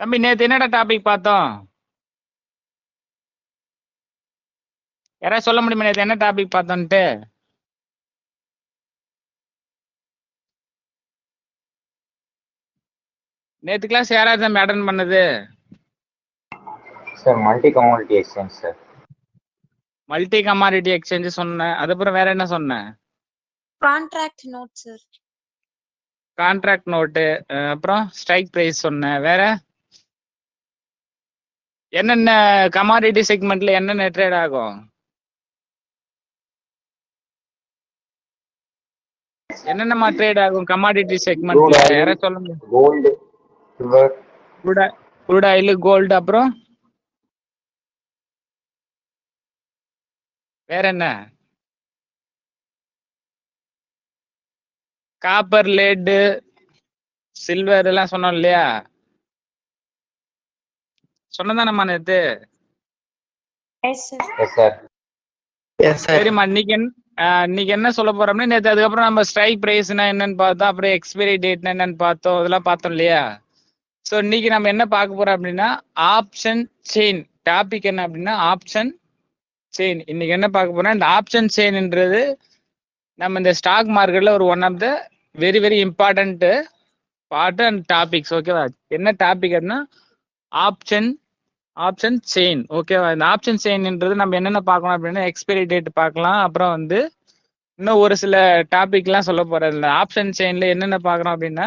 தம்பி நேத்து என்னடா டாபிக் பார்த்தோம்? யாராவது சொல்ல முடியுமா நேத்து என்ன டாபிக் பார்த்தோன்ட்டு? நேத்து கிளாஸ் யாராவது தம்பி அட்டன் பண்ணது? Sir multi commodity exchange sir. Multi commodity exchange சொன்னேன். அதுக்கப்புறம் வேற என்ன சொன்னேன்? Contract note sir. Contract note, அப்புறம் ஸ்ட்ரைக் பிரைஸ் சொன்னேன். வேற என்னென்ன கமாடிட்டி செக்மெண்ட்ல என்னென்ன ட்ரேட் ஆகும்? என்னென்னமா ட்ரேட் ஆகும் கமாடிட்டி செக்மெண்ட்ல? யாராவது சொல்ல முடியும்? Gold, silver, crude oil, gold, அப்புறம் வேற என்ன? காப்பர், லெட், சில்வர் எல்லாம் சொன்னோம் இல்லையா? சொன்னதானம்மா நேத்து? Yes sir. Yes sir. Yes sir. சரிம்மா, இன்னைக்கு என்ன சொல்ல போறோம்னா, நேத்து அதுக்கப்புறம் நம்ம ஸ்ட்ரைக் பிரைஸ்னா என்னன்னு பார்த்தோம், அப்புறம் எக்ஸ்பைரி டேட்னா என்னன்னு பார்த்தோம், இதெல்லாம் பார்த்தோம் இல்லையா? ஸோ இன்னைக்கு நம்ம என்ன பார்க்க போறோம் அப்படின்னா ஆப்ஷன் செயின். டாபிக் என்ன அப்படின்னா ஆப்ஷன் செயின். இன்னைக்கு என்ன பார்க்க போறோம், இந்த ஆப்ஷன் செயின்ன்றது நம்ம இந்த ஸ்டாக் மார்க்கெட்ல ஒரு one of the very very important part and topics. ஓகேவா? என்ன டாபிக் அப்படின்னா ஆப்ஷன் செயின். ஓகேவா? இந்த ஆப்ஷன் செயின்ன்றது நம்ம என்னென்ன பார்க்கணும் அப்படின்னா எக்ஸ்பைரி டேட் பார்க்கலாம், அப்புறம் வந்து இன்னும் ஒரு சில டாபிக்லாம் சொல்ல போறது. இந்த ஆப்ஷன் செயின்ல என்னென்ன பார்க்கணும் அப்படின்னா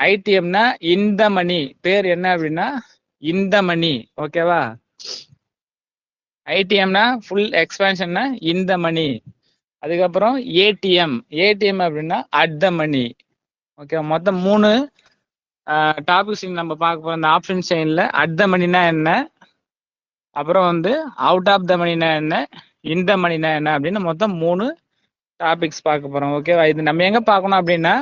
ஐடிஎம்னா இந்த மணி, பேர் என்ன அப்படின்னா இந்த மணி. ஓகேவா? ஐடிஎம்னா ஃபுல் எக்ஸ்பேன்ஷன்னா இந்த மணி. அதுக்கப்புறம் ஏடிஎம் அப்படின்னா அட் த மணி. ஓகே, மொத்தம் 3 டாபிக்ஸ் நம்ம பார்க்க போறோம் இந்த ஆப்ஷன் செயின்ல. அட் த மணினா என்ன, அப்புறம் வந்து அவுட் ஆஃப் த மணினா என்ன, இந்த மணினா என்ன அப்படின்னு மொத்தம் 3 டாபிக்ஸ் பார்க்க போறோம். ஓகேவா? இது நம்ம எங்க பார்க்கணும் அப்படின்னா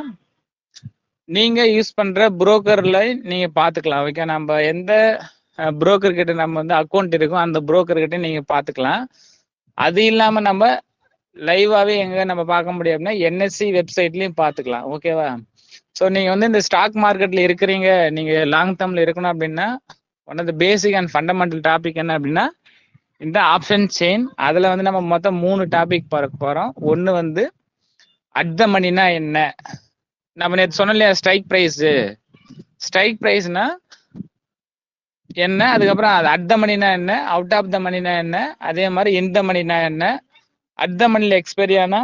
நீங்க யூஸ் பண்ற புரோக்கர்ல நீங்க பாத்துக்கலாம். ஓகே, நம்ம எந்த புரோக்கர் கிட்ட நம்ம வந்து அக்கௌண்ட் இருக்கும் அந்த புரோக்கர் கிட்ட நீங்க பாத்துக்கலாம். அது இல்லாம நம்ம லைவாவே எங்க நம்ம பார்க்க முடியும் அப்படின்னா என்எஸ்சி வெப்சைட்லயும் பாத்துக்கலாம். ஓகேவா? ஸோ நீங்க வந்து இந்த ஸ்டாக் மார்க்கெட்ல இருக்கிறீங்க, நீங்க லாங் டேர்ம்ல இருக்கணும் அப்படின்னா one of the basic and fundamental topic என்ன அப்படின்னா இந்த ஆப்ஷன் செயின். அதுல வந்து நம்ம மொத்தம் 3 டாபிக் பார்க்க போறோம். ஒன்னு வந்து அட் த மணினா என்ன, நம்ம நேற்று சொன்னோம் இல்லையா ஸ்ட்ரைக் ப்ரைஸ்னா என்ன, அதுக்கப்புறம் அது அட் த மணினா என்ன, அவுட் ஆஃப் த மணினா என்ன, அதே மாதிரி இந்த மணினா என்ன, அட் த மணில எக்ஸ்பைரி ஆனா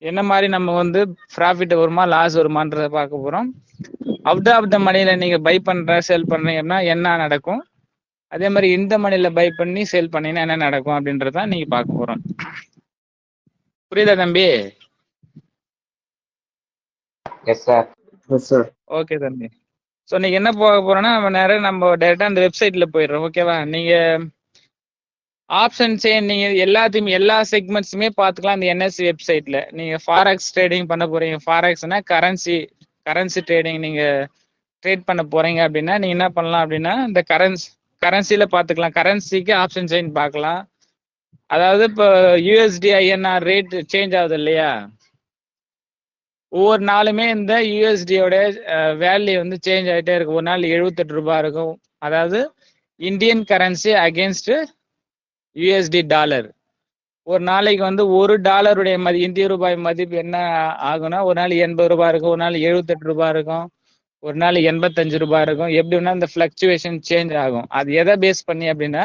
என்ன மாதிரி நம்ம வந்து ப்ராஃபிட் வருமா லாஸ் வருமானதை பார்க்க போறோம். அவுட் ஆஃப் த மணில நீங்க பை பண்ற சேல் பண்றீங்கன்னா என்ன நடக்கும், அதே மாதிரி இந்த மணில பை பண்ணி சேல் பண்ணீங்கன்னா என்ன நடக்கும் அப்படின்றதான் நீங்க பார்க்க போறோம். புரியுதா தம்பி? Yes sir. S sir. Okay தம்பி. ஸோ நீங்க என்ன போக போறோம்னா நம்ம டேரக்டா அந்த வெப்சைட்ல போயிடுறோம். ஓகேவா? நீங்க ஆப்ஷன் செயின் நீங்க எல்லாத்தையுமே எல்லா செக்மெண்ட்ஸுமே பார்த்துக்கலாம் இந்த என்எஸ்சி வெப்சைட்ல. நீங்க ஃபாரெக்ஸ் ட்ரேடிங் பண்ண போறீங்க, ஃபாரெக்ஸ்னா கரன்சி ட்ரேடிங் நீங்க ட்ரேட் பண்ண போறீங்க அப்படின்னா நீங்க என்ன பண்ணலாம் அப்படின்னா இந்த கரன்சில பார்த்துக்கலாம். கரன்சிக்கு ஆப்ஷன் செயின் பார்க்கலாம். அதாவது இப்போ யூஎஸ்டி ஐஎன்ஆர் ரேட் சேஞ்ச் ஆகுது இல்லையா, ஒவ்வொரு நாளுமே இந்த யூஎஸ்டியோட வேல்யூ வந்து சேஞ்ச் ஆகிட்டே இருக்கு. ஒரு நாள் 78 ரூபாய் இருக்கும். அதாவது Indian currency against USD dollar. ஒரு நாளைக்கு வந்து $1 இந்திய ரூபாய் மதிப்பு என்ன ஆகும்னா ஒரு நாள் 80 ரூபாய் இருக்கும், ஒரு நாள் 78 ரூபாய் இருக்கும், ஒரு நாள் 85 ரூபாய் இருக்கும். எப்படின்னா இந்த ஃபிளக்சுவேஷன் சேஞ்ச் ஆகும். அது எதை பேஸ் பண்ணி அப்படின்னா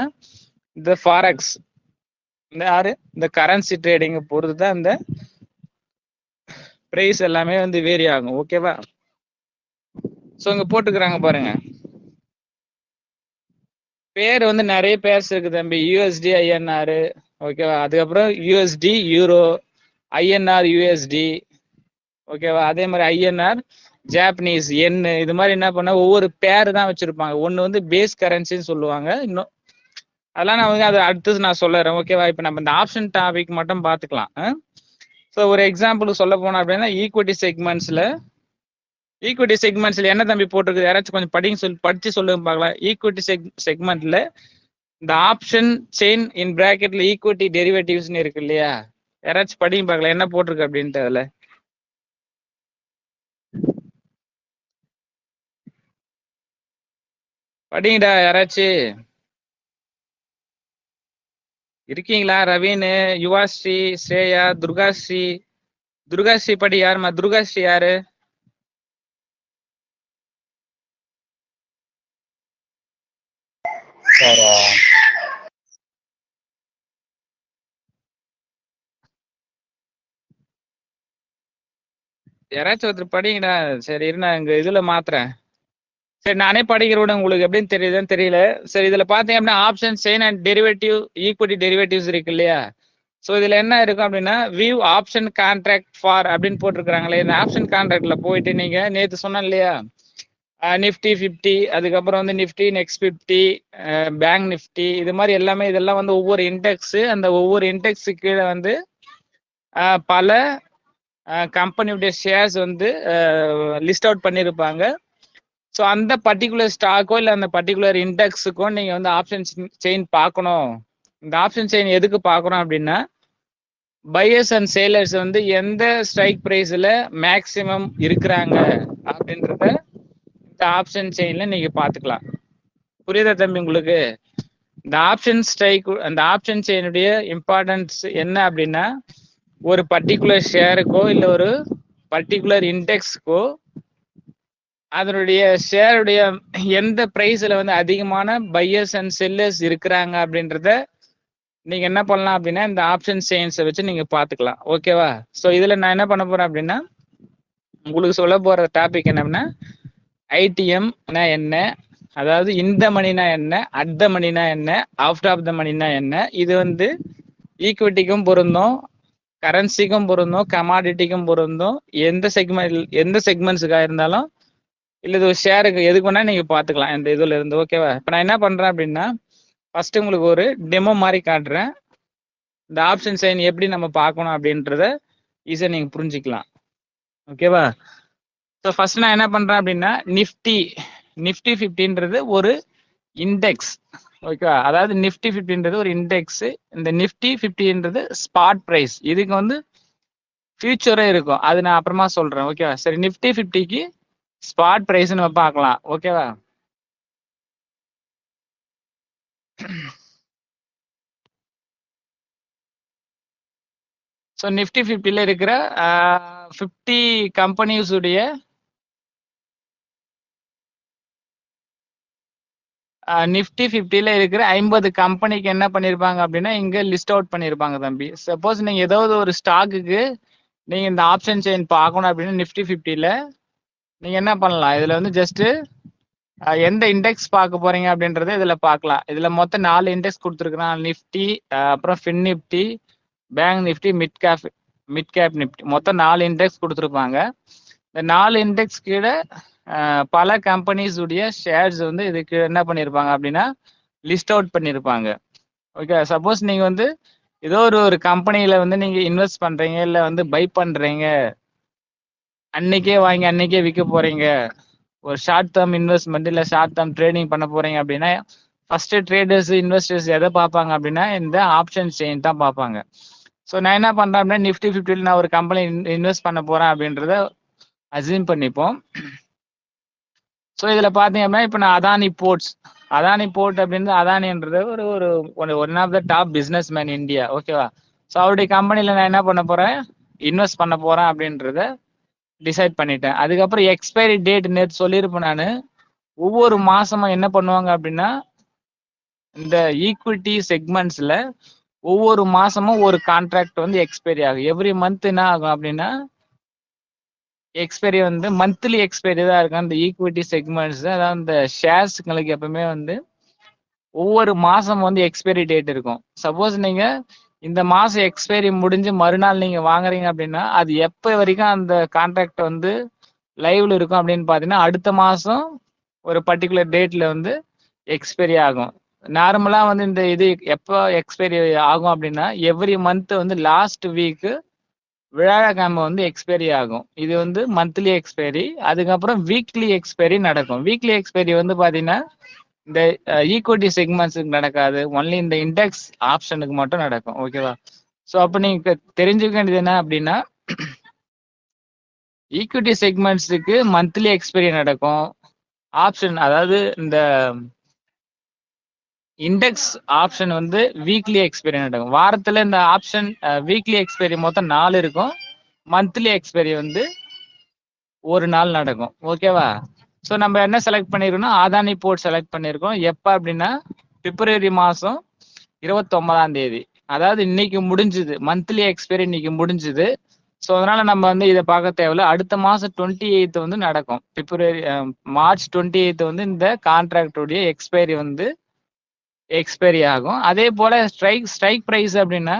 இந்த ஃபாரெக்ஸ் இந்த கரன்சி ட்ரேடிங்கை பொறுத்து தான் இந்த பிரைஸ் எல்லாமே வந்து வேரி ஆகும். ஓகேவா? ஸோ இங்க போட்டுக்கிறாங்க பாருங்க, பேர் வந்து நிறைய பேர்ஸ் இருக்கு தம்பி. யூஎஸ்டி ஐஎன்ஆர், ஓகேவா? அதுக்கப்புறம் யூஎஸ்டி யூரோ, ஐஎன்ஆர் யூஎஸ்டி, ஓகேவா? அதே மாதிரி ஐஎன்ஆர் ஜாப்பனீஸ் என், இது மாதிரி என்ன பண்ண ஒவ்வொரு பேர் தான் வச்சிருப்பாங்க. ஒன்று வந்து பேஸ் கரன்சின்னு சொல்லுவாங்க. இன்னும் அதெல்லாம் நான் வந்து அதை அடுத்தது நான் சொல்லுறேன். ஓகேவா? இப்போ நம்ம இந்த ஆப்ஷன் டாபிக் மட்டும் பார்த்துக்கலாம். ஸோ ஒரு எக்ஸாம்பிள் சொல்ல போனோம் அப்படின்னா ஈக்விட்டி செக்மெண்ட்ஸ்ல என்ன தம்பி போட்டிருக்கு, யாராச்சும் கொஞ்சம் படிச்சு சொல்லுங்க பார்க்கலாம். ஈக்விட்டி செக்மெண்ட்ல இந்த ஆப்ஷன் செயின் இன் பிராக்கெட்ல ஈக்விட்டி டெரிவேட்டிவ்ஸ்னு இருக்கு இல்லையா, யாராச்சும் படிங்க பார்க்கலாம் என்ன போட்டிருக்கு அப்படின்ட்டு. அதுல படிங்கடா யாராச்சும் இருக்கீங்களா? ரவீன், யுவாஸ்ரீ, ஸ்ரேயா, துர்காஸ்ரீ. துர்காஸ்ரீ படி. யாருமா துர்காஸ்ரீ? யாரு? சார் யாராச்சும் ஒருத்தர் படிங்கடா. சரி இரு, நான் இங்க இதுல மாத்துறேன். சரி நானே படிக்கிற விட உங்களுக்கு எப்படின்னு தெரியுதுன்னு தெரியல. சரி இதுல பாத்தீங்க அப்படின்னா option chain and derivative, equity derivatives இருக்கு இல்லையா? ஸோ இதுல என்ன இருக்கும் அப்படின்னா வியூ ஆப்ஷன் கான்ட்ராக்ட் ஃபார் அப்படின்னு போட்டிருக்காங்களே. இந்த ஆப்ஷன் கான்ட்ராக்ட்ல போயிட்டு நீங்க நேற்று சொன்னேன் இல்லையா, நிஃப்டி 50, அதுக்கப்புறம் வந்து நிஃப்டி நெக்ஸ்ட் 50, பேங்க் நிஃப்டி, இது மாதிரி எல்லாமே இதெல்லாம் வந்து ஒவ்வொரு இண்டெக்ஸ். அந்த ஒவ்வொரு இண்டெக்ஸு கீழே வந்து பல கம்பெனியுடைய ஷேர்ஸ் வந்து லிஸ்ட் அவுட் பண்ணியிருப்பாங்க. ஸோ அந்த பர்டிகுலர் ஸ்டாக்கோ இல்லை அந்த பர்டிகுலர் இண்டெக்ஸுக்கோ நீங்கள் வந்து ஆப்ஷன் செயின் பார்க்கணும். இந்த ஆப்ஷன் செயின் எதுக்கு பார்க்குறோம் அப்படின்னா, பையர்ஸ் அண்ட் சேலர்ஸ் வந்து எந்த ஸ்ட்ரைக் ப்ரைஸில் மேக்ஸிமம் இருக்கிறாங்க அப்படின்றத இந்த ஆப்ஷன் செயினில் நீங்கள் பார்த்துக்கலாம். புரியுதா தம்பி உங்களுக்கு? இந்த ஆப்ஷன் ஸ்ட்ரைக், அந்த ஆப்ஷன் செயினுடைய இம்பார்ட்டன்ஸ் என்ன அப்படின்னா, ஒரு பர்டிகுலர் ஷேருக்கோ இல்லை ஒரு பர்டிகுலர் இண்டெக்ஸுக்கோ அதனுடைய ஷேருடைய எந்த பிரைஸ்ல வந்து அதிகமான பையர்ஸ் அண்ட் செல்லர்ஸ் இருக்கிறாங்க அப்படின்றத நீங்க என்ன பண்ணலாம் அப்படின்னா இந்த ஆப்ஷன் செயின்ஸை வச்சு நீங்க பாத்துக்கலாம். ஓகேவா? ஸோ இதுல நான் என்ன பண்ண போறேன் அப்படின்னா, உங்களுக்கு சொல்ல போற டாபிக் என்னன்னா, ஐடிஎம்னா என்ன, அதாவது இந்த மணினா என்ன, அட் த மணினா என்ன, ஆஃப்டர் ஆஃப் த மணினா என்ன. இது வந்து ஈக்விட்டிக்கும் பொருந்தும், கரன்சிக்கும் பொருந்தும், கமாடிட்டிக்கும் பொருந்தும், எந்த செக்மெண்ட்ஸுக்காக இருந்தாலும், இல்லை இது ஷேருக்கு எதுக்கு வேணா நீங்க பாத்துக்கலாம் இந்த இதுல இருந்து. ஓகேவா? இப்போ நான் என்ன பண்றேன் அப்படின்னா, ஃபர்ஸ்ட் உங்களுக்கு ஒரு டெமோ மாதிரி காட்டுறேன். இந்த ஆப்ஷன் சைன் எப்படி நம்ம பார்க்கணும் அப்படின்றத ஈஸியாக நீங்க புரிஞ்சுக்கலாம். ஓகேவா? ஸோ ஃபர்ஸ்ட் நான் என்ன பண்றேன் அப்படின்னா, நிஃப்டி 50ன்றது ஒரு இண்டெக்ஸ். ஓகேவா? அதாவது நிஃப்டி 50ன்றது ஒரு இண்டெக்ஸ். இந்த நிஃப்டி 50ன்றது ஸ்பாட் பிரைஸ். இதுக்கு வந்து ஃபியூச்சரே இருக்கும், அது நான் அப்புறமா சொல்றேன். ஓகேவா? சரி, நிஃப்டி 50க்கு ஸ்பாட் பிரைஸ் நம்ம பார்க்கலாம். ஓகேவா? ஸோ நிஃப்டி 50ல இருக்கிற 50 கம்பெனிஸ் உடைய நிஃப்டி 50ல இருக்கிற 50 கம்பெனிக்கு என்ன பண்ணிருப்பாங்க அப்படின்னா இங்க லிஸ்ட் அவுட் பண்ணிருப்பாங்க தம்பி. சப்போஸ் நீங்க ஏதாவது ஒரு ஸ்டாக்குக்கு நீங்க இந்த ஆப்ஷன் செயின் பார்க்கணும் அப்படின்னா நிஃப்டி 50ல நீங்க என்ன பண்ணலாம், இதுல வந்து ஜஸ்ட் எந்த இண்டெக்ஸ் பார்க்க போறீங்க அப்படின்றத இதுல பார்க்கலாம். இதுல மொத்தம் 4 இண்டெக்ஸ் கொடுத்துருக்குறான். நிஃப்டி, அப்புறம் fin Nifty, bank Nifty, mid cap Nifty, மொத்தம் 4 இண்டெக்ஸ் கொடுத்துருப்பாங்க. இந்த 4 இண்டெக்ஸ் கீழே பல கம்பெனிஸ் உடைய ஷேர்ஸ் வந்து இதுக்கு என்ன பண்ணியிருப்பாங்க அப்படின்னா லிஸ்ட் அவுட் பண்ணியிருப்பாங்க. ஓகே, சப்போஸ் நீங்க வந்து ஏதோ ஒரு கம்பெனியில வந்து நீங்க இன்வெஸ்ட் பண்றீங்க, இல்லை வந்து பை பண்றீங்க, அன்னைக்கே வாங்கி அன்னைக்கே விற்க போறீங்க, ஒரு ஷார்ட் டேர்ம் இன்வெஸ்ட்மெண்ட் இல்லை ஷார்ட் டேர்ம் ட்ரேடிங் பண்ண போறீங்க அப்படின்னா ஃபர்ஸ்ட் ட்ரேடர்ஸ் இன்வெஸ்டர்ஸ் எதை பார்ப்பாங்க அப்படின்னா இந்த ஆப்ஷன் செயின் தான் பார்ப்பாங்க. ஸோ நான் என்ன பண்றேன் அப்படின்னா நிஃப்டி 50ல நான் ஒரு கம்பெனி இன்வெஸ்ட் பண்ண போறேன் அப்படின்றத அசியூம் பண்ணிப்போம். ஸோ இதில் பார்த்தீங்க அப்படின்னா இப்போ நான் அதானி போர்ட் அப்படின்னு, அதானின்றது ஒரு one of the top business man India. ஓகேவா? ஸோ அவருடைய கம்பெனியில் நான் என்ன பண்ண போறேன், இன்வெஸ்ட் பண்ண போறேன் அப்படின்றத டிசைட் பண்ணிட்டேன். அதுக்கப்புறம் எக்ஸ்பைரி டேட் நேற்று சொல்லியிருப்பேன் நான். ஒவ்வொரு மாசமும் என்ன பண்ணுவாங்க அப்படின்னா இந்த ஈக்விட்டி செக்மெண்ட்ஸ்ல ஒவ்வொரு மாசமும் ஒரு கான்ட்ராக்ட் வந்து எக்ஸ்பைரி ஆகும். எவ்ரி மந்த் என்ன ஆகும் அப்படின்னா எக்ஸ்பைரி வந்து மந்த்லி எக்ஸ்பைரி தான் இருக்கும் அந்த ஈக்விட்டி செக்மெண்ட்ஸ். அதாவது இந்த ஷேர்ஸ்ங்களுக்கு எப்பவுமே வந்து ஒவ்வொரு மாசம் வந்து எக்ஸ்பைரி டேட் இருக்கும். சப்போஸ் நீங்க இந்த மாசம் எக்ஸ்பைரி முடிஞ்சு மறுநாள் நீங்க வாங்குறீங்க அப்படின்னா அது எப்போ வரைக்கும் அந்த கான்ட்ராக்ட் வந்து லைவ்ல இருக்கும் அப்படின்னு பாத்தீங்கன்னா அடுத்த மாசம் ஒரு பர்டிகுலர் டேட்ல வந்து எக்ஸ்பைரி ஆகும். நார்மலா வந்து இந்த இது எப்போ எக்ஸ்பைரி ஆகும் அப்படின்னா எவ்ரி மந்த் வந்து லாஸ்ட் வீக் வியாழக்கிழமை வந்து எக்ஸ்பைரி ஆகும். இது வந்து மந்த்லி எக்ஸ்பைரி. அதுக்கப்புறம் வீக்லி எக்ஸ்பைரி நடக்கும். வீக்லி எக்ஸ்பைரி வந்து பாத்தீங்கன்னா இந்த ஈக்விட்டி செக்மெண்ட்ஸுக்கு நடக்காது, ஒன்லி இந்த இண்டெக்ஸ் ஆப்ஷனுக்கு மட்டும் நடக்கும். ஓகேவா? ஸோ அப்போ நீங்க தெரிஞ்சுக்க வேண்டியது என்ன அப்படின்னா ஈக்விட்டி செக்மெண்ட்ஸுக்கு மந்த்லி எக்ஸ்பைரி நடக்கும். ஆப்ஷன், அதாவது இந்த இண்டெக்ஸ் ஆப்ஷன் வந்து வீக்லி எக்ஸ்பைரி நடக்கும். வாரத்துல இந்த ஆப்ஷன் வீக்லி எக்ஸ்பைரி மொத்தம் 4 இருக்கும். மந்த்லி எக்ஸ்பைரி வந்து ஒரு நாள் நடக்கும். ஓகேவா? ஸோ நம்ம என்ன செலக்ட் பண்ணிருக்கோம்னா அதானி போர்ட் செலக்ட் பண்ணியிருக்கோம். எப்போ அப்படின்னா பிப்ரவரி மாதம் 29ஆம் தேதி, அதாவது இன்னைக்கு முடிஞ்சுது. மந்த்லி எக்ஸ்பைரி இன்னைக்கு முடிஞ்சுது. ஸோ அதனால நம்ம வந்து இதை பார்க்க தேவையில்ல. அடுத்த மாதம் 28 வந்து நடக்கும். மார்ச் 28 வந்து இந்த கான்ட்ராக்டுடைய எக்ஸ்பைரி வந்து எக்ஸ்பைரி ஆகும். அதே போல ஸ்ட்ரைக் ப்ரைஸ் அப்படின்னா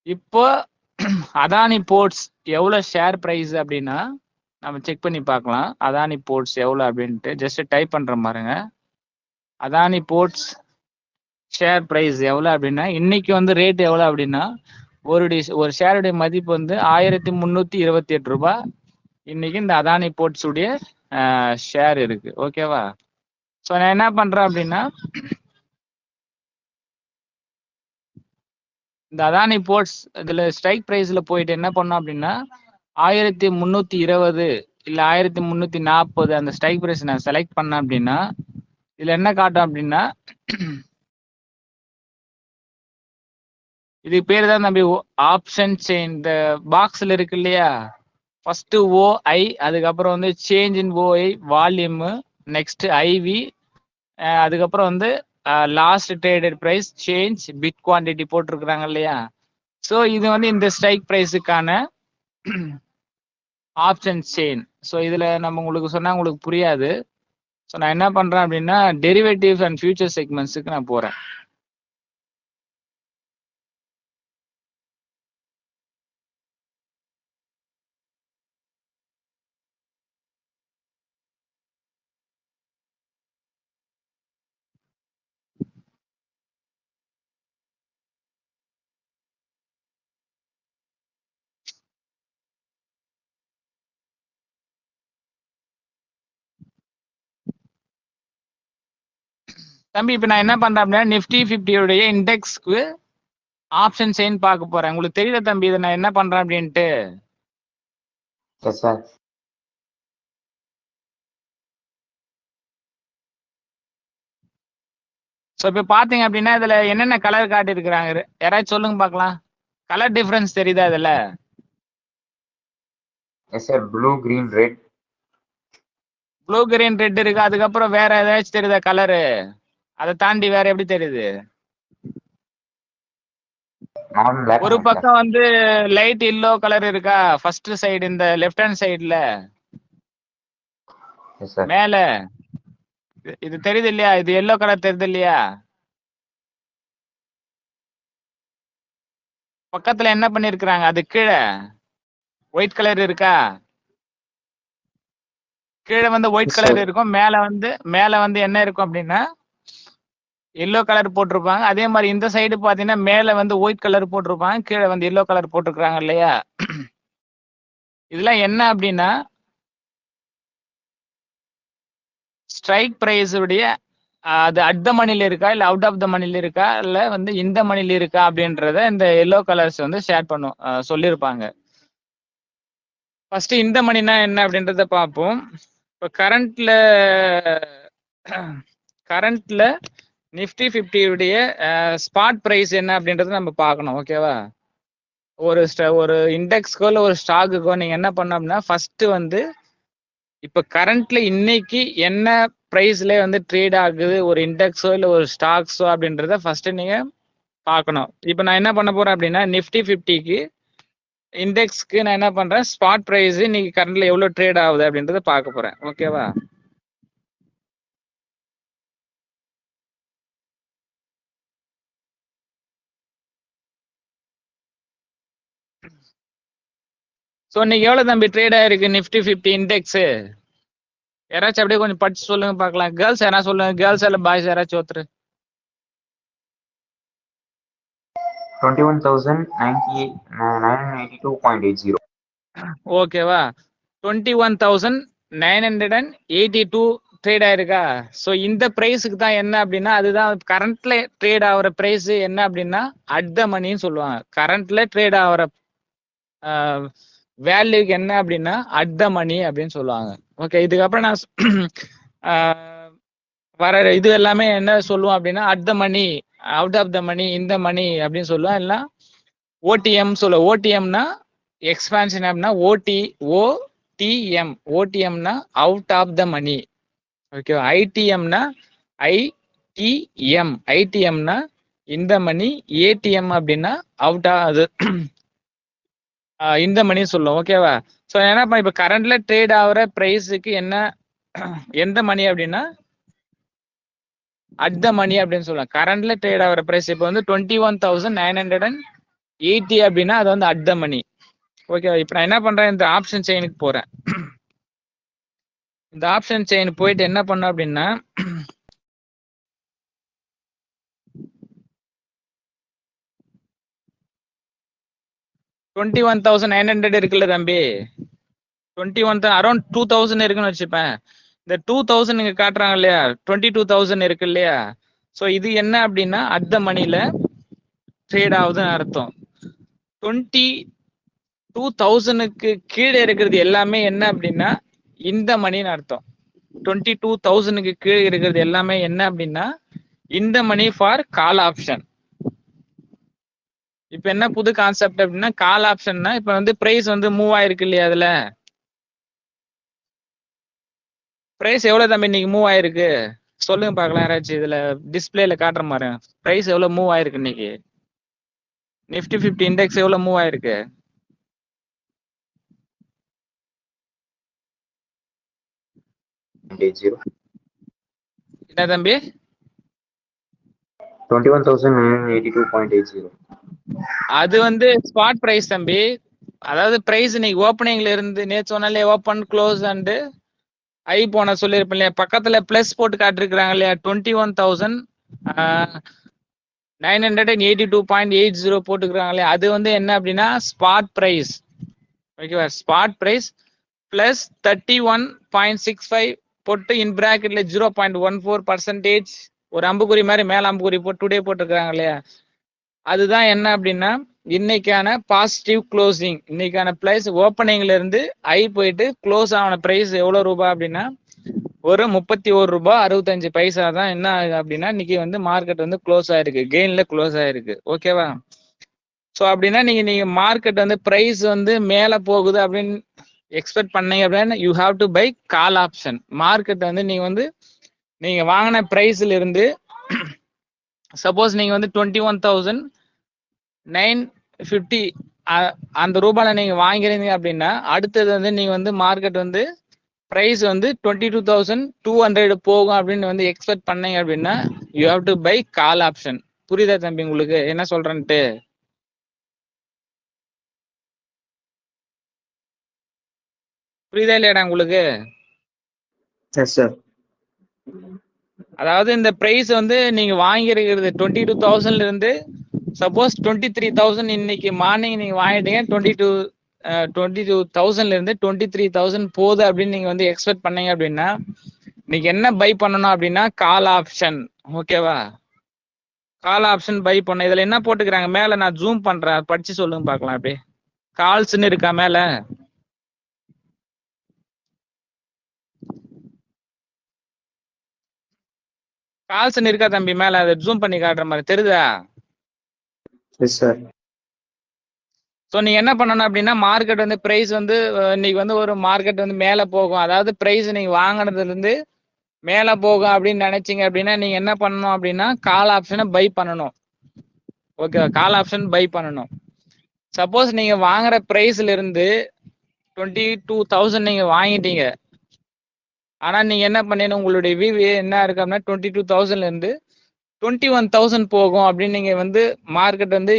இப்போ அதானி போர்ட்ஸ் எவ்வளோ ஷேர் ப்ரைஸ் அப்படின்னா நம்ம செக் பண்ணி பார்க்கலாம். அதானி போர்ட்ஸ் எவ்வளோ அப்படின்ட்டு ஜஸ்ட் டைப் பண்ற பாருங்க. அதானி போர்ட்ஸ் ஷேர் ப்ரைஸ் எவ்வளோ அப்படின்னா இன்னைக்கு வந்து ரேட் எவ்வளோ அப்படின்னா ஒரு ஷேருடைய மதிப்பு வந்து 1328 ரூபாய் இன்னைக்கு இந்த அதானி போர்ட்ஸ் உடைய ஷேர் இருக்கு. ஓகேவா? ஸோ நான் என்ன பண்றேன் அப்படின்னா இந்த அதானி போர்ட்ஸ் இதுல ஸ்ட்ரைக் பிரைஸ்ல போயிட்டு என்ன பண்ணோம் அப்படின்னா 1320 இல்ல 1340 அந்த ஸ்ட்ரைக் பிரைஸ் நான் செலக்ட் பண்ணேன் அப்படின்னா இதுல என்ன காட்டும் அப்படின்னா இது பேர் தான் தம்பி ஆப்ஷன் செயின். இந்த பாக்ஸ்ல இருக்கு இல்லையா, ஃபர்ஸ்ட் ஓஐ, அதுக்கப்புறம் வந்து change in OI volume, next IV, அதுக்கப்புறம் வந்து last traded price, change, bid quantity போட்டிருக்கிறாங்க இல்லையா. ஸோ இது வந்து இந்த ஸ்ட்ரைக் ப்ரைஸுக்கான ஆப்ஷன் செயின். ஸோ இதில் நம்ம உங்களுக்கு சொன்னால் உங்களுக்கு புரியாது. ஸோ நான் என்ன பண்ணுறேன் அப்படின்னா டெரிவேட்டிவ்ஸ் அண்ட் ஃபியூச்சர் செக்மெண்ட்ஸுக்கு நான் போகிறேன். தம்பி இப்போ நான் என்ன பண்ணுறேன் அப்படின்னா நிஃப்டி 50 இண்டெக்ஸ்க்கு ஆப்ஷன் செயின் பார்க்க போறேன். உங்களுக்கு தெரியல தம்பி இதை நான் என்ன பண்றேன் அப்படின்ட்டு? Yes, sir. ஸோ இப்போ பார்த்தீங்க அப்படின்னா இதில் என்னென்ன கலர் காட்டியிருக்கிறாங்க யாராச்சும் சொல்லுங்க பார்க்கலாம். கலர் டிஃப்ரென்ஸ் தெரியுதா இதில்? Yes, sir. Blue, green, red. Blue green red இருக்கு. அதுக்கப்புறம் வேற ஏதாச்சும் தெரியுதா கலரு? அதை தாண்டி வேற எப்படி தெரியுது? Non-black ஒரு and white, sir. பக்கம் வந்து லைட் எல்லோ கலர் இருக்கா ஃபர்ஸ்ட் சைடு, இந்த லெஃப்ட் ஹேண்ட் சைடுல Yes, sir. மேல இது தெரியுது இல்லையா? இது எல்லோ கலர் தெரியுது இல்லையா? பக்கத்துல என்ன பண்ணிருக்கிறாங்க அது கீழே ஒயிட் கலர் இருக்கா? கீழே வந்து ஒயிட் Yes, கலர் sir. இருக்கும், மேல வந்து என்ன இருக்கும் அப்படின்னா எல்லோ கலர் போட்டிருப்பாங்க. அதே மாதிரி இந்த சைடு பாத்தீங்கன்னா மேல வந்து ஒயிட் கலர் போட்டிருப்பாங்க, கீழே வந்து எல்லோ கலர் போட்டிருக்காங்க இல்லையா? இதெல்லாம் என்ன அப்படின்னா ஸ்ட்ரைக் பிரைஸ் உடைய அது அட் த மணில இருக்கா இல்ல அவுட் ஆஃப் த மணில இருக்கா இல்ல வந்து இந்த மணில இருக்கா அப்படின்றத இந்த எல்லோ கலர்ஸ் வந்து ஷேர் பண்ணும் சொல்லியிருப்பாங்க. ஃபர்ஸ்ட் இந்த மணினா என்ன அப்படின்றத பார்ப்போம். இப்போ கரண்ட்ல நிஃப்டி 50 ஸ்பாட் பிரைஸ் என்ன அப்படின்றத நம்ம பார்க்கணும். ஓகேவா? ஒரு இண்டெக்ஸ்க்கோ இல்லை ஒரு ஸ்டாக்குக்கோ நீங்க என்ன பண்ணோம்னா ஃபர்ஸ்ட் வந்து இப்போ கரண்ட்ல இன்னைக்கு என்ன பிரைஸ்ல வந்து ட்ரேட் ஆகுது ஒரு இண்டெக்ஸோ இல்லை ஒரு ஸ்டாக்ஸோ அப்படின்றத ஃபர்ஸ்ட் நீங்க பார்க்கணும். இப்போ நான் என்ன பண்ண போறேன் அப்படின்னா நிஃப்டி 50க்கு இண்டெக்ஸ்க்கு நான் என்ன பண்றேன் ஸ்பாட் பிரைஸ் இன்னைக்கு கரண்ட்ல எவ்வளவு ட்ரேட் ஆகுது அப்படின்றத பார்க்க போறேன். ஓகேவா? ஸோ இன்னைக்கு எவ்வளவு தம்பி ட்ரேட் ஆயிருக்கு நிஃப்டி 50 இண்டெக்ஸ்? யாராச்சும் அப்படியே கொஞ்சம் படிச்சு சொல்லுங்க பார்க்கலாம். கேர்ள்ஸ் யாரா சொல்லுங்க, கேர்ள்ஸ் இல்ல பாய்ஸ் யாராச்சும் ஒருத்தர். 21,982.80. ஓகேவா? 21,982 ட்ரேட் ஆயிருக்கா? ஸோ இந்த பிரைஸுக்கு தான் என்ன அப்படின்னா அதுதான் கரண்ட்ல ட்ரேட் ஆகிற பிரைஸ் என்ன அப்படின்னா அட் த மணின்னு சொல்லுவாங்க. கரண்ட்ல ட்ரேட் ஆகிற வேல்யூக்கு என்ன அப்படின்னா அட் த மணி அப்படின்னு சொல்லுவாங்க. ஓகே, இதுக்கப்புறம் நான் வர இது எல்லாமே என்ன சொல்லுவோம் அப்படின்னா at the money, out of the money, in the money அப்படின்னு சொல்லுவோம். எல்லாம் ஓடிஎம் சொல்லுவோம். ஓடிஎம்னா எக்ஸ்பான்ஷன் அப்படின்னா ஓடிஎம். ஓடிஎம்னா out of the money. Okay. ஐடிஎம்னா ஐடிஎம். ஐடிஎம்னா இந்த மணி. ஏடிஎம் அப்படின்னா அவுட் அது இந்த மணி சொல்லுவோம். ஓகேவா? ஸோ என்னப்பா இப்போ கரண்ட்ல ட்ரேட் ஆகிற ப்ரைஸுக்கு என்ன எந்த மணி அப்படின்னா அட் த மணி அப்படின்னு சொல்லலாம். கரண்ட்ல ட்ரேட் ஆகிற ப்ரைஸ் இப்போ வந்து 21,980 அப்படின்னா அது வந்து அட் த மணி. ஓகேவா? இப்போ நான் என்ன பண்றேன், இந்த ஆப்ஷன் செயினுக்கு போறேன். இந்த ஆப்ஷன் செயின் போயிட்டு என்ன பண்ண அப்படின்னா $21,900 இருக்குல்ல தம்பி, 21 அரௌண்ட் 2,000 இருக்குன்னு வச்சுப்பேன். இந்த 2,000 இங்க காட்டுறாங்க இல்லையா, 22,000 இருக்கு இல்லையா. ஸோ இது என்ன அப்படின்னா அட் த மணில ட்ரேட் ஆகுதுன்னு அர்த்தம். 22,000க்கு கீழே இருக்கிறது எல்லாமே என்ன அப்படின்னா இந்த மணின்னு அர்த்தம். 22,000க்கு கீழே இருக்கிறது எல்லாமே என்ன அப்படின்னா இந்த மணி ஃபார் கால் ஆப்ஷன். இப்ப என்ன புது கான்செப்ட் அப்படின்னா கால் ஆப்ஷன்னா இப்ப வந்து பிரைஸ் வந்து மூவ் ஆயிருக்கு இல்லையா, அதுல பிரைஸ் எவ்வளவு தம்பி இன்னைக்கு மூவ் ஆயிருக்கு சொல்லுங்க பார்க்கலாம். யாராச்சும் இதுல டிஸ்பிளேல காட்டுற மாதிரி பிரைஸ் எவ்வளவு மூவ் ஆயிருக்கு இன்னைக்கு, நிஃப்டி 50 இண்டெக்ஸ் எவ்வளவு மூவ் ஆயிருக்கு? என்ன தம்பி? 21,982.80. அது வந்து ஸ்பாட் பிரைஸ் தம்பி. அதாவது பிரைஸ் இன்னைக்கு ஓப்பனிங்ல இருந்து நேற்று சொன்னாலே ஓப்பன் க்ளோஸ் அண்ட் ஐ போன சொல்லியிருப்பேன் இல்லையா, பக்கத்துல பிளஸ் போட்டு காட்டிருக்கிறாங்க இல்லையா, 21,982.80 போட்டுக்கிறாங்க இல்லையா, அது வந்து என்ன அப்படின்னா ஸ்பாட் பிரைஸ். ஓகேவா? ஸ்பாட் பிரைஸ் பிளஸ் 31.65 போட்டு இன் பிராக்கெட்ல 0.14% ஒரு அம்புக்குறி மாதிரி மேல அம்புக்குறி போட்டு டுடே போட்டுருக்காங்க இல்லையா, அதுதான் என்ன அப்படின்னா இன்னைக்கான பாசிட்டிவ் க்ளோசிங். இன்னைக்கான பிரைஸ் ஓப்பனிங்ல இருந்து ஐ போயிட்டு க்ளோஸ் ஆன பிரைஸ் எவ்வளவு ரூபாய் அப்படின்னா ஒரு 31 ரூபாய் 65 பைசா தான் என்ன ஆகுது அப்படின்னா இன்னைக்கு வந்து மார்க்கெட் வந்து க்ளோஸ் ஆயிருக்கு, கெயின்ல க்ளோஸ் ஆயிருக்கு. ஓகேவா? ஸோ அப்படின்னா நீங்க மார்க்கெட் வந்து பிரைஸ் வந்து மேல போகுது அப்படின்னு எக்ஸ்பெக்ட் பண்ணீங்க அப்படின்னா you have to buy call option. Market வந்து நீங்க வாங்கின பிரைஸ்ல இருந்து சப்போஸ் நீங்க வந்து 21,950 அந்த ரூபாயில நீங்க வாங்கிறீங்க அப்படின்னா அடுத்தது வந்து நீங்க வந்து மார்க்கெட் வந்து பிரைஸ் வந்து 22,200 போகும் அப்படின்னு வந்து எக்ஸ்பெக்ட் பண்ணீங்க அப்படின்னா you have to buy call option. புரியுதா தம்பி உங்களுக்கு என்ன சொல்றேன்ட்டு? புரியுதா இல்லையாடா உங்களுக்கு? Yes, sir. அதாவது இந்த பிரைஸ் வந்து நீங்க வாங்கிருக்கிறது 22,000ல இருந்து சப்போஸ் 23,000 இன்னைக்கு மார்னிங் நீங்க வாங்கிட்டீங்க, 22,000ல இருந்து 23,000 போகுது அப்படின்னு நீங்க வந்து எக்ஸ்பெக்ட் பண்ணீங்க அப்படின்னா நீங்க என்ன பை பண்ணணும் அப்படின்னா கால் ஆப்ஷன். ஓகேவா? கால் ஆப்ஷன் பை பண்ண. இதுல என்ன போட்டுக்கிறாங்க மேல, நான் ஜூம் பண்றேன், படிச்சு சொல்லுங்க பார்க்கலாம். அப்படியே கால்ஸ்ன்னு இருக்கா மேல? கால்ஸ்ன்னு இருக்கா தம்பி மேல? அதை ஜூம் பண்ணி காட்டுற மாதிரி தெரியுதா? Yes, sir. ஸோ நீங்க என்ன பண்ணணும் அப்படின்னா மார்க்கெட் வந்து பிரைஸ் வந்து இன்னைக்கு வந்து ஒரு மார்க்கெட் வந்து மேல போகும், அதாவது பிரைஸ் நீங்க வாங்கினதுல இருந்து மேல போகும் அப்படின்னு நினைச்சீங்க அப்படின்னா நீங்க என்ன பண்ணணும் அப்படின்னா கால் ஆப்ஷனை பை பண்ணணும். ஓகே, கால் ஆப்ஷன் பை பண்ணணும். சப்போஸ் நீங்க வாங்குற பிரைஸ்ல இருந்து 22,000 நீங்க வாங்கிட்டீங்க, ஆனா நீங்க என்ன பண்ணணும், உங்களுடைய வியூ என்ன இருக்கு அப்படின்னா 22,000ல இருந்து 21,000 போகும் அப்படின்னு நீங்க வந்து மார்க்கெட் வந்து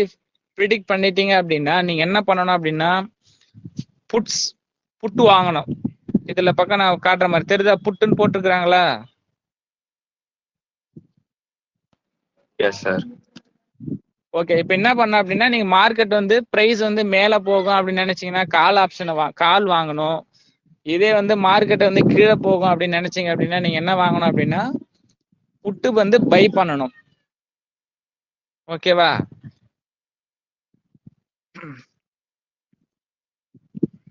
ப்ரிடிக்ட் பண்ணிட்டீங்க அப்படின்னா நீங்க என்ன பண்ணணும் அப்படின்னா புட்டு வாங்கணும். இதுல பக்கம் நான் காட்டுற மாதிரி தெரியுதா, புட்டுன்னு போட்டுருக்காங்களா? Yes sir. ஓகே, இப்போ என்ன பண்ண அப்படின்னா நீங்க மார்க்கெட் வந்து பிரைஸ் வந்து மேல போகும் அப்படின்னு நினைச்சீங்கன்னா கால் ஆப்ஷனை கால் வாங்கணும். இதே வந்து மார்க்கெட் வந்து கீழே போகும் அப்படின்னு நினைச்சீங்க அப்படின்னா நீங்க என்ன வாங்கணும் அப்படின்னா புட்டு வந்து பை பண்ணணும். ஓகேவா?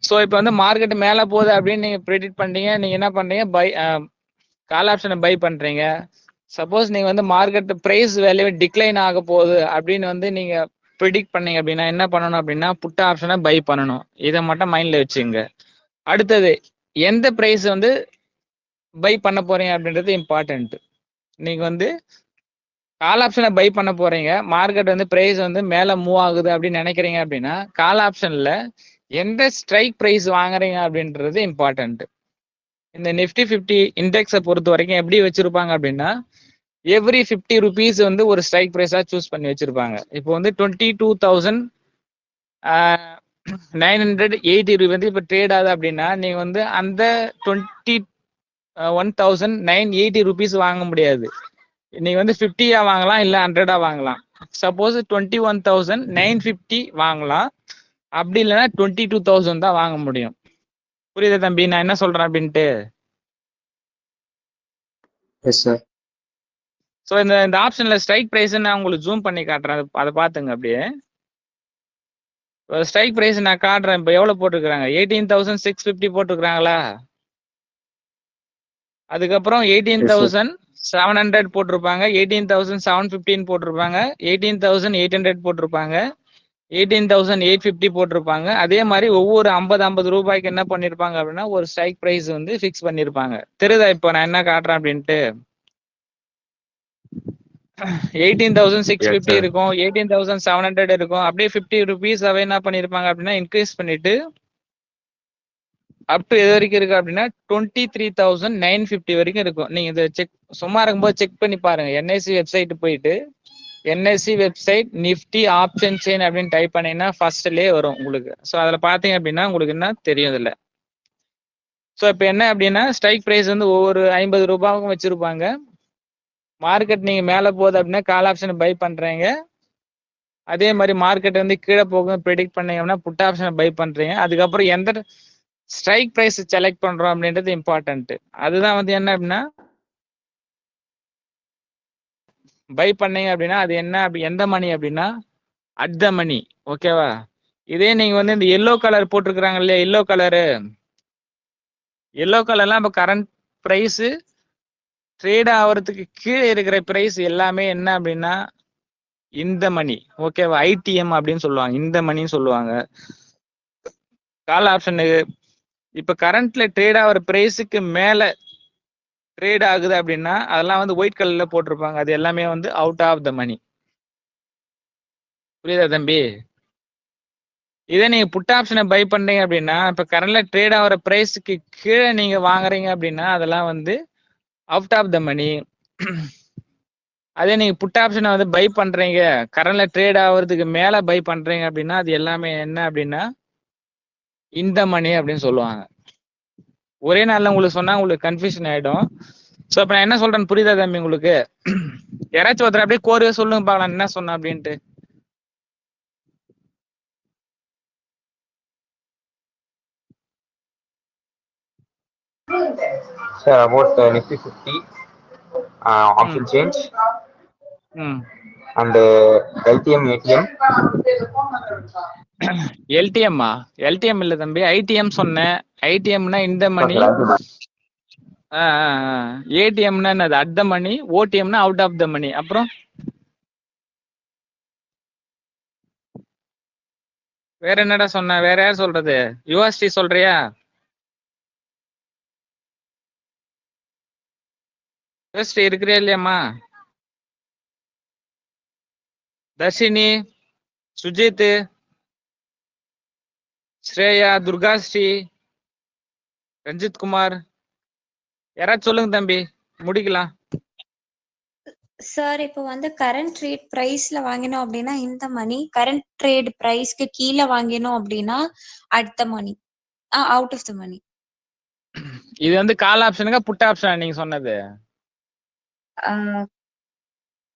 ஸோ இப்போ வந்து மார்க்கெட் மேலே போகுது அப்படின்னு நீங்கள் ப்ரிடிக்ட் பண்ணுறீங்க, நீங்கள் என்ன பண்ணுறீங்க கால் ஆப்ஷனை பை பண்றீங்க. சப்போஸ் நீங்க வந்து மார்க்கெட் பிரைஸ் வேல்யூ டிக்ளைன் ஆக போகுது அப்படின்னு வந்து நீங்க ப்ரிடிக்ட் பண்ணீங்க அப்படின்னா என்ன பண்ணணும் அப்படின்னா புட் ஆப்ஷனை பை பண்ணணும். இதை மட்டும் மைண்ட்ல வச்சுங்க. அடுத்தது எந்த பிரைஸ் வந்து பை பண்ண போறீங்க அப்படின்றது இம்பார்ட்டன்ட். நீங்க வந்து கால் ஆப்ஷனை பை பண்ண போறீங்க, மார்க்கெட் வந்து பிரைஸ் வந்து மேல மூவ் ஆகுது அப்படின்னு நினைக்கிறீங்க அப்படின்னா கால் ஆப்ஷன்ல எந்த ஸ்ட்ரைக் பிரைஸ் வாங்குறீங்க அப்படின்றது இம்பார்ட்டன்ட். இந்த நிஃப்டி 50 இண்டெக்ஸை பொறுத்த வரைக்கும் எப்படி வச்சிருப்பாங்க அப்படின்னா எவ்ரி 50 ருபீஸ் வந்து ஒரு ஸ்ட்ரைக் ப்ரைஸா சூஸ் பண்ணி வச்சிருப்பாங்க. இப்போ வந்து 22,980 வந்து இப்போ ட்ரேட் ஆகுது அப்படின்னா நீங்க வந்து அந்த 21,980 ருபீஸ் வாங்க முடியாது. நீங்க வந்து 50-ஆ வாங்கலாம், இல்லை 100-ஆ வாங்கலாம். சப்போஸ் 21,950 வாங்கலாம், அப்படி இல்லைன்னா 22,000 தான் வாங்க முடியும். புரியுதா தம்பி நான் என்ன சொல்றேன் அப்படின்ட்டு? Yes, sir. ஸோ இந்த ஆப்ஷன்ல ஸ்ட்ரைக் ப்ரைஸ் நான் உங்களுக்கு ஜூம் பண்ணி காட்டுறேன், அதை பார்த்துங்க. அப்படியே ஸ்ட்ரைக் ப்ரைஸ் நான் காட்டுறேன். இப்போ எவ்வளோ போட்டிருக்கிறாங்க? 18,650 போட்டிருக்கிறாங்களா? அதுக்கப்புறம் 18,700 போட்டிருப்பாங்க, 18,715 போட்டிருப்பாங்க, 18,800 போட்டிருப்பாங்க, 18,850 போட்டிருப்பாங்க. அதே மாதிரி ஒவ்வொரு 50 ரூபாய்க்கு என்ன பண்ணிருப்பாங்க அப்படின்னா ஒரு ஸ்ட்ரைக் ப்ரைஸ் வந்து ஃபிக்ஸ் பண்ணிருப்பாங்க. தெரியுதா இப்போ நான் என்ன காட்டுறேன் அப்படின்ட்டு? 18,650 இருக்கும், 18,700 இருக்கும். அப்படியே 50 ருபீஸ் என்ன பண்ணிருப்பாங்க அப்படின்னா இன்க்ரீஸ் பண்ணிட்டு அப் டு எது வரைக்கும் இருக்கு அப்படின்னா 23,950 வரைக்கும் இருக்கும். நீங்க இதை செக் சும்மா இருக்கும்போது செக் பண்ணி பாருங்க. என்ஐசி வெப்சைட் போயிட்டு NIC website Nifty option chain அப்படின்னு டைப் பண்ணீங்கன்னா ஃபர்ஸ்ட்லேயே வரும் உங்களுக்கு. ஸோ அதில் பார்த்தீங்க அப்படின்னா உங்களுக்கு என்ன தெரியும் இதில். ஸோ இப்போ என்ன அப்படின்னா ஸ்ட்ரைக் ப்ரைஸ் வந்து ஒவ்வொரு 50 ரூபாய்க்கும் வச்சிருப்பாங்க. மார்க்கெட் நீங்க மேலே போகுது அப்படின்னா கால் ஆப்ஷனை பை பண்றீங்க. அதே மாதிரி மார்க்கெட் வந்து கீழே போகும் ப்ரெடிக்ட் பண்ணீங்கன்னா புட் ஆப்ஷனை பை பண்றீங்க. அதுக்கப்புறம் எந்த ஸ்ட்ரைக் ப்ரைஸ் செலக்ட் பண்றோம் அப்படின்றது இம்பார்ட்டன்ட். அதுதான் வந்து என்ன அப்படின்னா பை பண்ணீங்க அப்படின்னா அது என்ன அப்படி எந்த மணி அப்படின்னா அட் த மணி. ஓகேவா? இதே நீங்க வந்து இந்த எல்லோ கலர் போட்டிருக்கிறாங்க இல்லையா, எல்லோ கலர்லாம் இப்போ கரண்ட் ப்ரைஸ் ட்ரேட் ஆகிறதுக்கு கீழே இருக்கிற பிரைஸ் எல்லாமே என்ன அப்படின்னா இந்த மணி. ஓகேவா? ஐடிஎம் அப்படின்னு சொல்லுவாங்க, இந்த மணின்னு சொல்லுவாங்க. கால் ஆப்ஷனுக்கு இப்ப கரண்ட்ல ட்ரேட் ஆகிற பிரைஸுக்கு மேல ட்ரேட் ஆகுது அப்படின்னா அதெல்லாம் வந்து ஒயிட் கலர்ல போட்டிருப்பாங்க. அது எல்லாமே வந்து அவுட் ஆஃப் த மணி. புரியுதா தம்பி? இதே நீங்க புட் ஆப்ஷனை பை பண்றீங்க அப்படின்னா இப்ப கரண்ட்ல ட்ரேட் ஆகிற பிரைஸுக்கு கீழே நீங்க வாங்குறீங்க அப்படின்னா அதெல்லாம் வந்து அவுட் ஆஃப் த மணி. அதே நீங்க புட் ஆப்ஷனை வந்து பை பண்றீங்க கரண்ட்ல ட்ரேட் ஆகிறதுக்கு மேல பை பண்றீங்க அப்படின்னா அது எல்லாமே என்ன அப்படின்னா இந்த மணி அப்படின்னு சொல்லுவாங்க. ஒரே நாள்ல உங்களுக்கு சொன்னா உங்களுக்கு கன்ஃபியூஷன் ஆயிடும். ஸோ இப்போ நான் என்ன சொல்றேன்னு புரியுதா தம்பி உங்களுக்கு? யாராச்சும் ஒருத்தர் அப்படியே கோரியா சொல்லுங்க பார்க்கலாம் என்ன சொன்னேன் அப்படின்ட்டு. Sir, about Nifty 50 option change and LTM, ATM. எல்டிஎம்மா? எல்டிஎம் இல்ல தம்பி, ஐடிஎம் சொன்னேன். ஐடிஎம்னா இந்த மணி, ஏடிஎம்னா என்னது அட் த மணி, ஓடிஎம்னா அவுட் ஆஃப் த மணி. அப்புறம் வேற என்னடா சொன்ன? வேற யார் சொல்றது? யூஎஸ்டி சொல்றியா? யூஎஸ்டி இருக்கிறியா இல்லையாம்மா? தர்ஷினி, சுஜித், ஸ்ரேயா, துர்காஸ்ரீ, ரஞ்சித் குமார், யாராச்சும் சொல்லுங்க தம்பி, முடிக்கலாம். சார் இப்போ வந்து கரண்ட் ட்ரேட் பிரைஸ்ல வாங்கினோம் அப்படின்னா இந்த மணி, கரண்ட் ட்ரேட் பிரைஸ்க்கு கீழே வாங்கினோம் அப்படின்னா at the money, out of the money. இது வந்து கால் ஆப்ஷனுக்கா புட் ஆப்ஷன் நீங்க சொன்னது?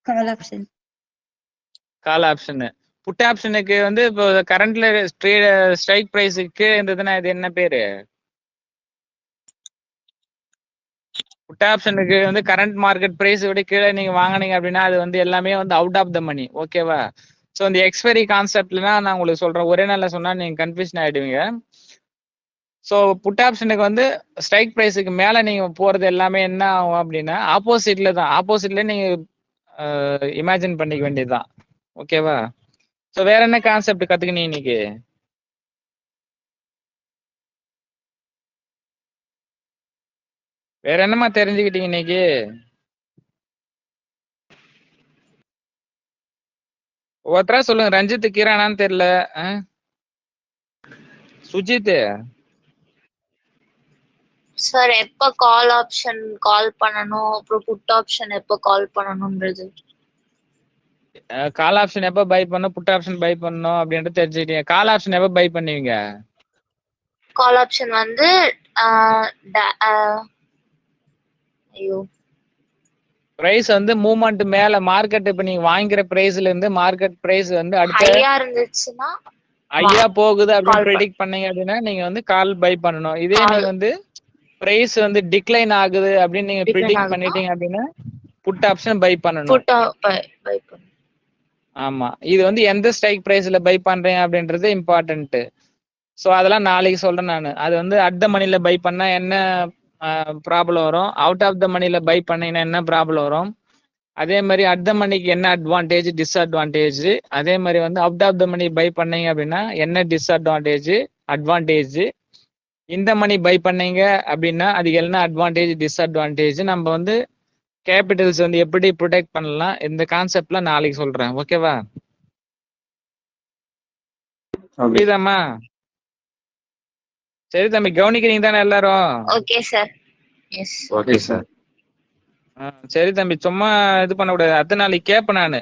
Call option. Call option. Put ஆப்ஷனுக்கு வந்து இப்போ கரண்ட்ல ஸ்ட்ரைக் பிரைஸுக்கு கீழே இருந்ததுன்னா இது என்ன பேரு? புட் ஆப்ஷனுக்கு வந்து கரண்ட் மார்க்கெட் பிரைஸ் விட கீழே நீங்க வாங்கினீங்க அப்படின்னா அது வந்து எல்லாமே வந்து அவுட் ஆஃப் த மணி. ஓகேவா? ஸோ இந்த எக்ஸ்பைரி கான்செப்ட்லாம் நான் உங்களுக்கு சொல்றேன். ஒரே நாள்ல சொன்னா நீங்க கன்ஃபியூஷன் ஆயிடுவீங்க. ஸோ புட் ஆப்ஷனுக்கு வந்து ஸ்ட்ரைக் ப்ரைஸுக்கு மேலே நீங்கள் போகிறது எல்லாமே என்ன ஆகும் அப்படின்னா ஆப்போசிட்ல தான். ஆப்போசிட்ல நீங்கள் இமேஜின் பண்ணிக்க வேண்டியதுதான். ஓகேவா? ஸோ வேற என்ன கான்செப்ட் கற்றுக்கினீங்க இன்னைக்கு? வேற என்னமா தெரிஞ்சுக்கிட்டீங்க இன்னைக்கு? ஒவ்வொருத்தரா சொல்லுங்க. ரஞ்சித் கிரானான்னு தெரியல. சுஜித் சார் எப்ப கால் ஆப்ஷன் கால் பண்ணணும், அப்புறம் புட் ஆப்ஷன் எப்ப கால் பண்ணணும்ன்றது. கால் ஆப்ஷன் எப்போ பை பண்ணணும், புட் ஆப்ஷன் பை பண்ணணும் அப்படின்ட்டு தெரிஞ்சுக்கிட்டீங்க. கால் ஆப்ஷன் எப்போ பை பண்ணுவீங்க? கால் ஆப்ஷன் வந்து ஐயோ பிரைஸ் வந்து மூவ்மெண்ட் மேல மார்க்கெட் இப்ப நீங்க வாங்குற பிரைஸ்ல இருந்து மார்க்கெட் பிரைஸ் வந்து அடுத்த ஹையா இருந்துச்சுன்னா ஐயா போகுது அப்படின்னு call ப்ரெடிக்ட் பண்ணீங்க அப்படின்னா நீங்க வந்து கால் பை பண்ணணும். இதே Call. நீங்க வந்து பிரைஸ் வந்து டிக்ளைன் ஆகுது அப்படின்னு நீங்க Decline ப்ரெடிக்ட் ஆகுதுன்னா? பண்ணிட்டீங்க அப்படின்னா புட் ஆப்ஷன் பை பண்ணணும். புட் பை பண்ணு. ஆமா, இது வந்து எந்த ஸ்ட்ரைக் பிரைஸ்ல பை பண்றீங்க அப்படின்றது இம்பார்ட்டன்ட். ஸோ அதெல்லாம் நாளைக்கு சொல்றேன் நான். அது வந்து அட் த மணில பை பண்ணா என்ன ப்ராப்ளம் வரும், அவுட் ஆஃப் த மணில பை பண்ணீங்கன்னா என்ன ப்ராப்ளம் வரும், அதே மாதிரி அட் த மணிக்கு என்ன அட்வான்டேஜ் டிஸ்அட்வான்டேஜ், அதே மாதிரி வந்து out of the money buy பண்ணீங்க அப்படின்னா என்ன டிஸ்அட்வான்டேஜ் அட்வான்டேஜ், இந்த மணி பை பண்ணீங்க அப்படின்னா அதுக்கு என்ன அட்வான்டேஜ் டிஸ்அட்வான்டேஜ், நம்ம வந்து கேபிட்டல்ஸ் வந்து எப்படி ப்ரொடெக்ட் பண்ணலாம், இந்த கான்செப்ட்லாம் நாளைக்கு சொல்றேன். ஓகேவா? Okay. புரியுதாம்மா? சரி தம்பி, கவனிக்கிறீங்க தானே எல்லாரும்? Okay sir. Yes. Okay sir. சரி தம்பி, சும்மா இது பண்ணக்கூடாது. அடுத்த நாளைக்கு கேட்பேன் நான்.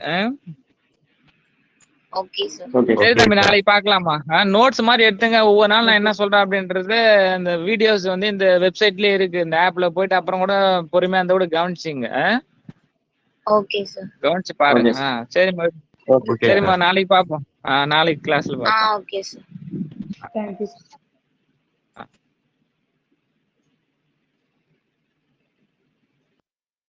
Okay sir. Okay. சரி தம்பி, நாளைக்கு பார்க்கலாமா? நோட்ஸ் மாதிரி எடுத்துங்க. ஒவ்வொரு நாள் நான் என்ன சொல்றேன் அப்படின்றது அந்த வீடியோஸ் வந்து இந்த வெப்சைட்லயே இருக்கு. இந்த ஆப்ல போயிட்டு அப்புறம் கூட பொறுமையா அந்த கூட கவனிச்சிங்க. Okay sir. கவனிச்சு பாருங்க. Okay, sir. சரிம்மா. Okay. Okay, சரிம்மா, நாளைக்கு பார்ப்போம். நாளைக்கு கிளாஸ்ல பார்ப்போம். Okay sir. தேங்க்யூ.